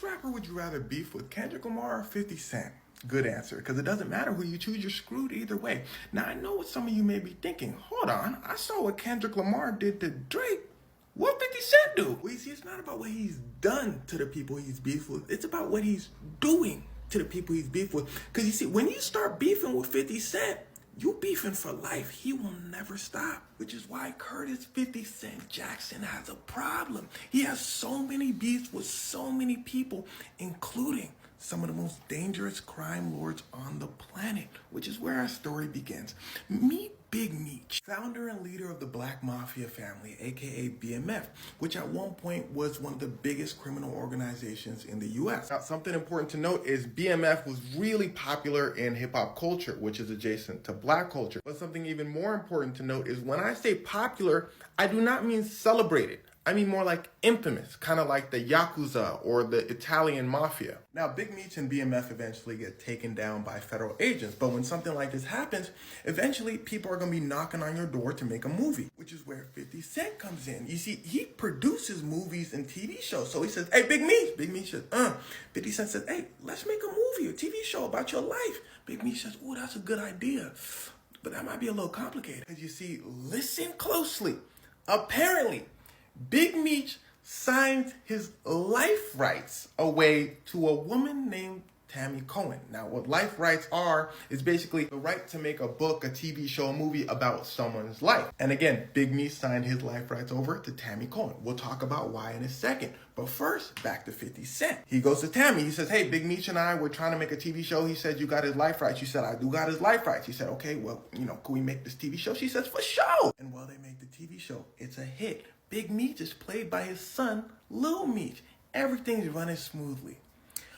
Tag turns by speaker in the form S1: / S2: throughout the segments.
S1: Which rapper would you rather beef with, Kendrick Lamar or 50 Cent? Good answer, because it doesn't matter who you choose, you're screwed either way. Now, I know what some of you may be thinking. Hold on, I saw what Kendrick Lamar did to Drake. What 50 Cent do? Well, you see, it's not about what he's done to the people he's beefed with. It's about what he's doing to the people he's beefed with. Because you see, when you start beefing with 50 Cent, you beefing for life. He will never stop. Which is why Curtis 50 Cent Jackson has a problem. He has so many beefs with so many people, including some of the most dangerous crime lords on the planet, which is where our story begins. Meet Big Meech, founder and leader of the Black Mafia family, aka BMF, which at one point was one of the biggest criminal organizations in the US. Now, something important to note is BMF was really popular in hip-hop culture, which is adjacent to black culture. But something even more important to note is when I say popular, I do not mean celebrated. I mean more like infamous, kind of like the Yakuza or the Italian Mafia. Now, Big Meech and BMF eventually get taken down by federal agents, but when something like this happens, eventually people are going to be knocking on your door to make a movie, which is where 50 Cent comes in. You see, he produces movies and TV shows, so he says, hey, Big Meech. Big Meech says, 50 Cent says, hey, let's make a movie, a TV show about your life. Big Meech says, oh, that's a good idea, but that might be a little complicated. Because you see, listen closely. Apparently, Big Meech signed his life rights away to a woman named Tammy Cohen. Now, what life rights are is basically the right to make a book, a TV show, a movie about someone's life. And again, Big Meech signed his life rights over to Tammy Cohen. We'll talk about why in a second. But first, back to 50 Cent. He goes to Tammy. He says, hey, Big Meech and I, we're trying to make a TV show. He said, you got his life rights. She said, I do got his life rights. He said, okay, well, can we make this TV show? She says, for sure. And while they make the TV show, it's a hit. Big Meech is played by his son, Lil Meech. Everything's running smoothly.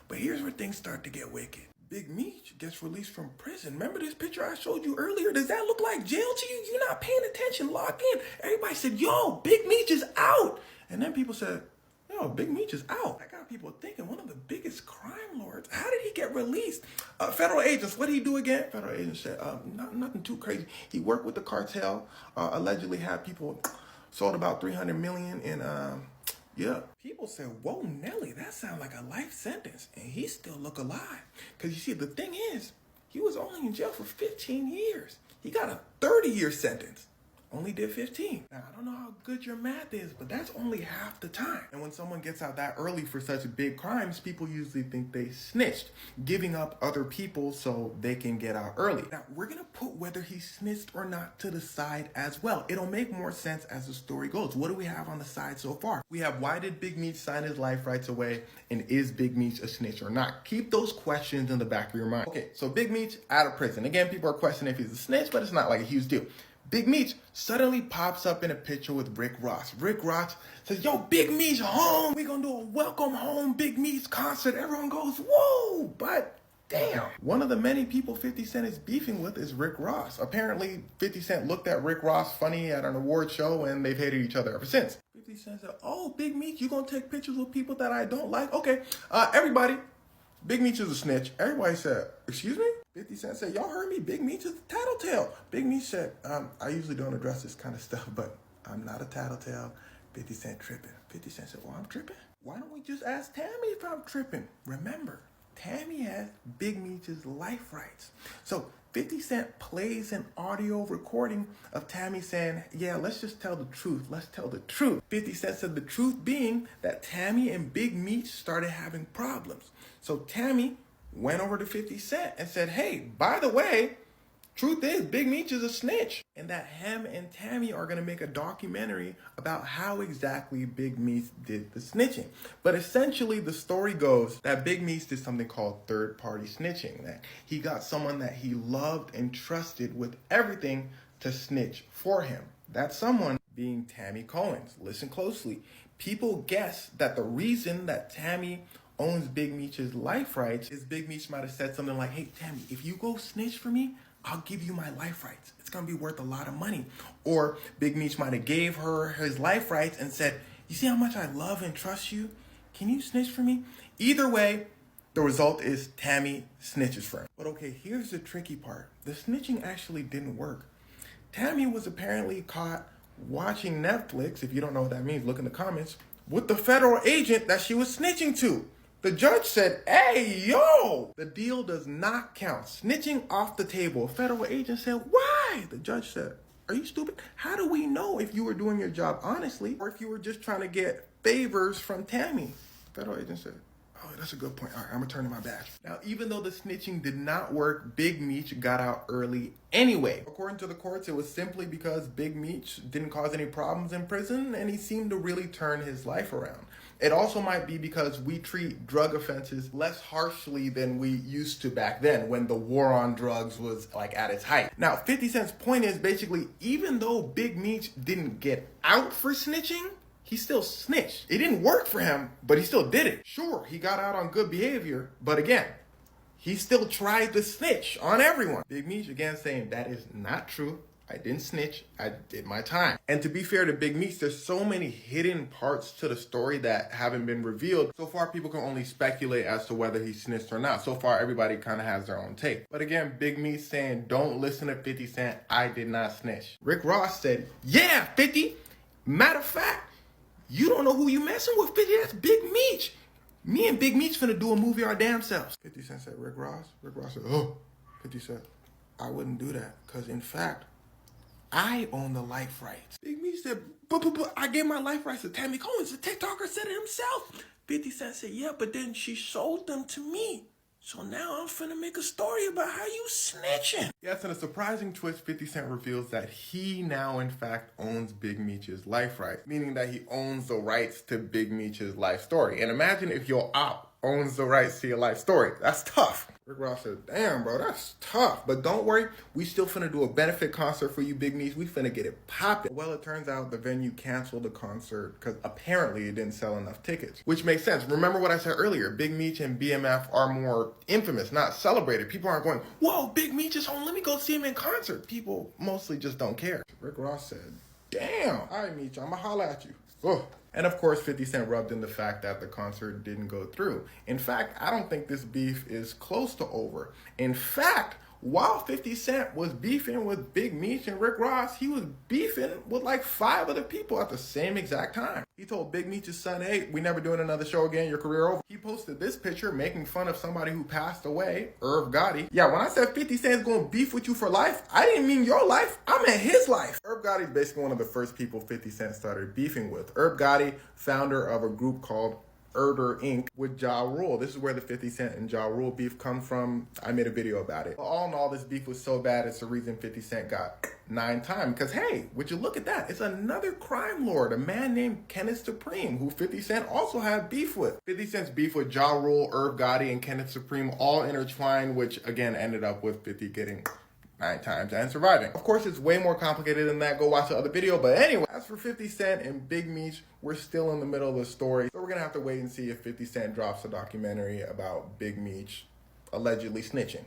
S1: But here's where things start to get wicked. Big Meech gets released from prison. Remember this picture I showed you earlier? Does that look like jail to you? You're not paying attention. Lock in. Everybody said, yo, Big Meech is out. And then people said, yo, Big Meech is out. I got people thinking, one of the biggest crime lords, how did he get released? Federal agents, what did he do again? Federal agents said, nothing too crazy. He worked with the cartel, allegedly had people sold about 300 million in, People said, whoa, Nelly, that sounds like a life sentence. And he still look alive. Because you see, the thing is, he was only in jail for 15 years. He got a 30-year sentence. Only did 15. Now, I don't know how good your math is, but that's only half the time. And when someone gets out that early for such big crimes, people usually think they snitched, giving up other people so they can get out early. Now, we're going to put whether he snitched or not to the side as well. It'll make more sense as the story goes. What do we have on the side so far? We have, why did Big Meech sign his life rights away? And is Big Meech a snitch or not? Keep those questions in the back of your mind. Okay, so Big Meech out of prison. Again, people are questioning if he's a snitch, but it's not like a huge deal. Big Meech suddenly pops up in a picture with Rick Ross. Rick Ross says, yo, Big Meech home. We're going to do a welcome home Big Meech concert. Everyone goes, whoa, but damn. One of the many people 50 Cent is beefing with is Rick Ross. Apparently, 50 Cent looked at Rick Ross funny at an award show and they've hated each other ever since. 50 Cent said, oh, Big Meech, you going to take pictures with people that I don't like? Okay, everybody, Big Meech is a snitch. Everybody said, excuse me? 50 Cent said, y'all heard me? Big Meech is a tattletale. Big Meech said, I usually don't address this kind of stuff, but I'm not a tattletale. 50 Cent tripping. 50 Cent said, well, I'm tripping? Why don't we just ask Tammy if I'm tripping? Remember, Tammy has Big Meech's life rights. So 50 Cent plays an audio recording of Tammy saying, yeah, let's just tell the truth. Let's tell the truth. 50 Cent said the truth being that Tammy and Big Meech started having problems. So Tammy went over to 50 Cent and said, hey, by the way, truth is Big Meech is a snitch. And that him and Tammy are going to make a documentary about how exactly Big Meech did the snitching. But essentially the story goes that Big Meech did something called third-party snitching, that he got someone that he loved and trusted with everything to snitch for him. That someone being Tammy Cohen. Listen closely. People guess that the reason that Tammy owns Big Meech's life rights is Big Meech might have said something like, hey, Tammy, if you go snitch for me, I'll give you my life rights. It's going to be worth a lot of money. Or Big Meech might have gave her his life rights and said, you see how much I love and trust you? Can you snitch for me? Either way, the result is Tammy snitches for him. But okay, here's the tricky part. The snitching actually didn't work. Tammy was apparently caught watching Netflix, if you don't know what that means, look in the comments, with the federal agent that she was snitching to. The judge said, hey, yo, the deal does not count. Snitching off the table. A federal agent said, why? The judge said, are you stupid? How do we know if you were doing your job honestly or if you were just trying to get favors from Tammy? Federal agent said, oh, that's a good point. All right, I'm gonna turn in my badge. Now, even though the snitching did not work, Big Meech got out early anyway. According to the courts, it was simply because Big Meech didn't cause any problems in prison and he seemed to really turn his life around. It also might be because we treat drug offenses less harshly than we used to back then when the war on drugs was like at its height. Now, 50 Cent's point is basically, even though Big Meech didn't get out for snitching, he still snitched. It didn't work for him, but he still did it. Sure, he got out on good behavior, but again, he still tried to snitch on everyone. Big Meech again saying that is not true. I didn't snitch, I did my time. And to be fair to Big Meech, there's so many hidden parts to the story that haven't been revealed. So far, people can only speculate as to whether he snitched or not. So far, everybody kind of has their own take. But again, Big Meech saying, don't listen to 50 Cent, I did not snitch. Rick Ross said, yeah, 50, matter of fact, you don't know who you messing with, 50, that's Big Meech. Me and Big Meech finna do a movie our damn selves. 50 Cent said, Rick Ross? Rick Ross said, oh. 50 said, I wouldn't do that, because in fact, I own the life rights. Big Meech said, but I gave my life rights to Tammy Cohen. The TikToker said it himself. 50 Cent said, yeah, but then she sold them to me. So now I'm finna make a story about how you snitching. Yes, in a surprising twist, 50 Cent reveals that he now in fact owns Big Meech's life rights, meaning that he owns the rights to Big Meech's life story. And imagine if your op owns the rights to your life story. That's tough. Rick Ross said, damn, bro, that's tough. But don't worry, we still finna do a benefit concert for you, Big Meech. We finna get it popping. Well, it turns out the venue canceled the concert because apparently it didn't sell enough tickets, which makes sense. Remember what I said earlier, Big Meech and BMF are more infamous, not celebrated. People aren't going, whoa, Big Meech is home, let me go see him in concert. People mostly just don't care. Rick Ross said, damn, all right, Meech, I'ma holla at you. Oh. And of course, 50 Cent rubbed in the fact that the concert didn't go through. In fact, I don't think this beef is close to over. In fact, while 50 Cent was beefing with Big Meech and Rick Ross, he was beefing with like 5 other people at the same exact time. He told Big Meech's son, hey, we never doing another show again, your career over. He posted this picture making fun of somebody who passed away, Irv Gotti. Yeah, when I said 50 Cent's gonna beef with you for life, I didn't mean your life, I meant his life. Irv Gotti is basically one of the first people 50 Cent started beefing with. Irv Gotti, founder of a group called Erder Inc. with Ja Rule. This is where the 50 Cent and Ja Rule beef comes from. I made a video about it. But all in all, this beef was so bad, it's the reason 50 Cent got 9 time. Because hey, would you look at that? It's another crime lord, a man named Kenneth Supreme, who 50 Cent also had beef with. 50 Cent's beef with Ja Rule, Irv Gotti, and Kenneth Supreme all intertwined, which again ended up with 50 getting 9 times and surviving. Of course, it's way more complicated than that. Go watch the other video. But anyway, as for 50 Cent and Big Meech, we're still in the middle of the story. So we're going to have to wait and see if 50 Cent drops a documentary about Big Meech allegedly snitching.